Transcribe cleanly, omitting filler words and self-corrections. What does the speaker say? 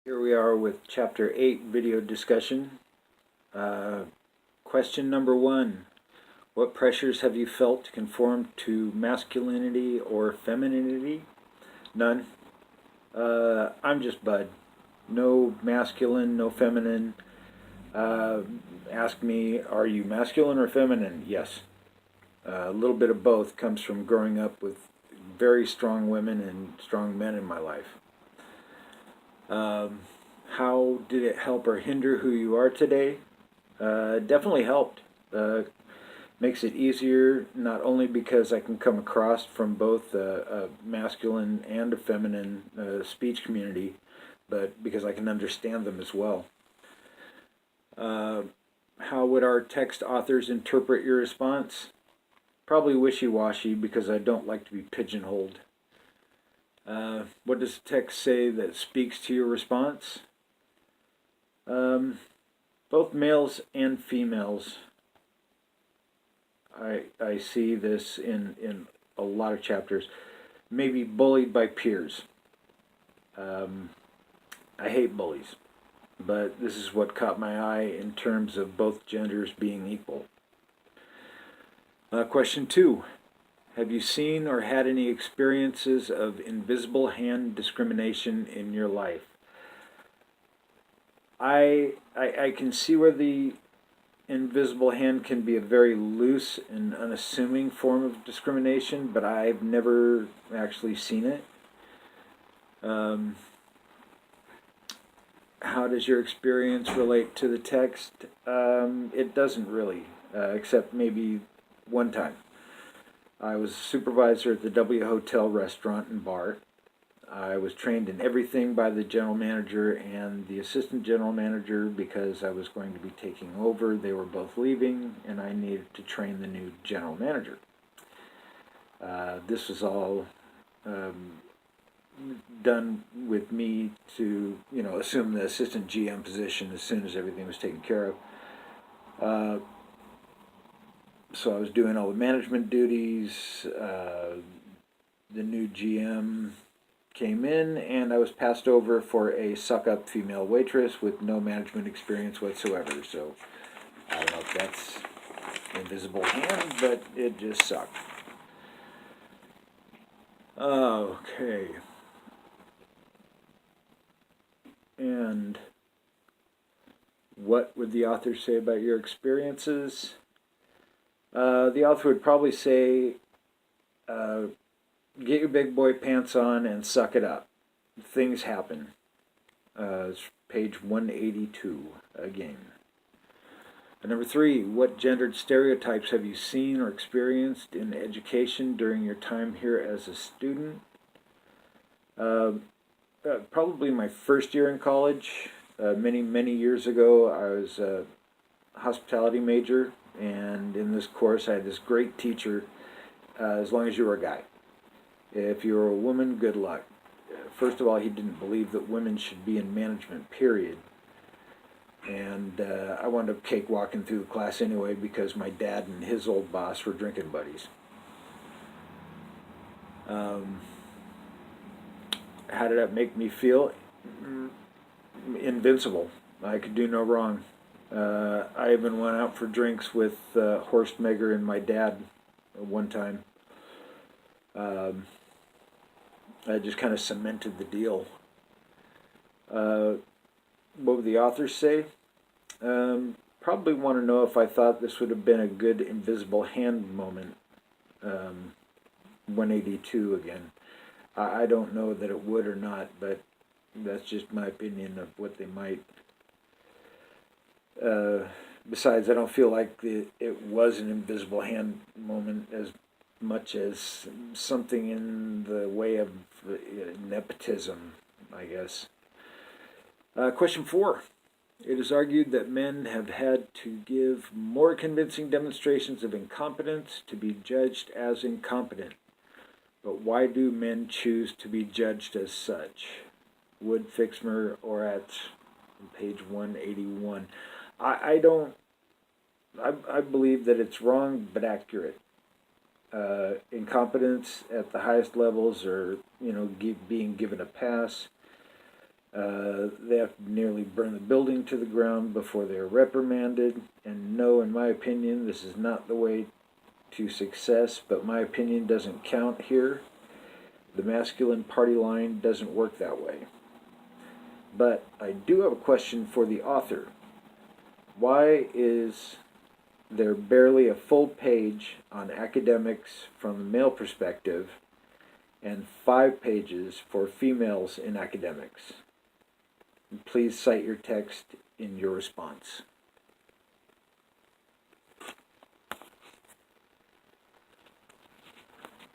Here we are with Chapter 8 video discussion. Question number 1. What pressures have you felt to conform to masculinity or femininity? None. I'm just Bud. No masculine, no feminine. Ask me, are you masculine or feminine? Yes. A little bit of both comes from growing up with very strong women and strong men in my life. How did it help or hinder who you are today? Definitely helped. Makes it easier, not only because I can come across from both a masculine and a feminine speech community, but because I can understand them as well. How would our text authors interpret your response? Probably wishy-washy, because I don't like to be pigeonholed. What does the text say that speaks to your response? Both males and females. I see this in a lot of chapters. Maybe bullied by peers. I hate bullies, but this is what caught my eye in terms of both genders being equal. Question 2. Have you seen or had any experiences of invisible hand discrimination in your life? I can see where the invisible hand can be a very loose and unassuming form of discrimination, but I've never actually seen it. How does your experience relate to the text? It doesn't really, except maybe one time. I was a supervisor at the W Hotel restaurant and bar. I was trained in everything by the general manager and the assistant general manager because I was going to be taking over. They were both leaving, and I needed to train the new general manager. This was all done with me to, assume the assistant GM position as soon as everything was taken care of. So I was doing all the management duties. The new GM came in, and I was passed over for a suck-up female waitress with no management experience whatsoever. So I don't know if that's invisible hand, but it just sucked. Okay. And what would the author say about your experiences? The author would probably say, get your big boy pants on and suck it up. Things happen. It's page 182 again. Number 3, what gendered stereotypes have you seen or experienced in education during your time here as a student? Probably my first year in college. Many years ago, I was a hospitality major, and in this course I had this great teacher, as long as you were a guy. If you were a woman, good luck. First of all, he didn't believe that women should be in management, period. And I wound up cakewalking through the class anyway because my dad and his old boss were drinking buddies. How did that make me feel? Invincible. I could do no wrong. I even went out for drinks with Horst Megger and my dad one time. I just kind of cemented the deal. What would the authors say? Probably want to know if I thought this would have been a good invisible hand moment. 182 again. I don't know that it would or not, but that's just my opinion of what they might. Besides, I don't feel like it was an invisible hand moment as much as something in the way of nepotism, I guess. Question 4. It is argued that men have had to give more convincing demonstrations of incompetence to be judged as incompetent. But why do men choose to be judged as such? Wood, Fixmer, or at page 181. I believe that it's wrong but accurate. Incompetence at the highest levels, or being given a pass, They have to nearly burn the building to the ground before they are reprimanded. And no, in my opinion, this is not the way to success, but my opinion doesn't count here. The masculine party line doesn't work that way. But I do have a question for the author. Why is there barely a full page on academics from the male perspective and 5 pages for females in academics? Please cite your text in your response.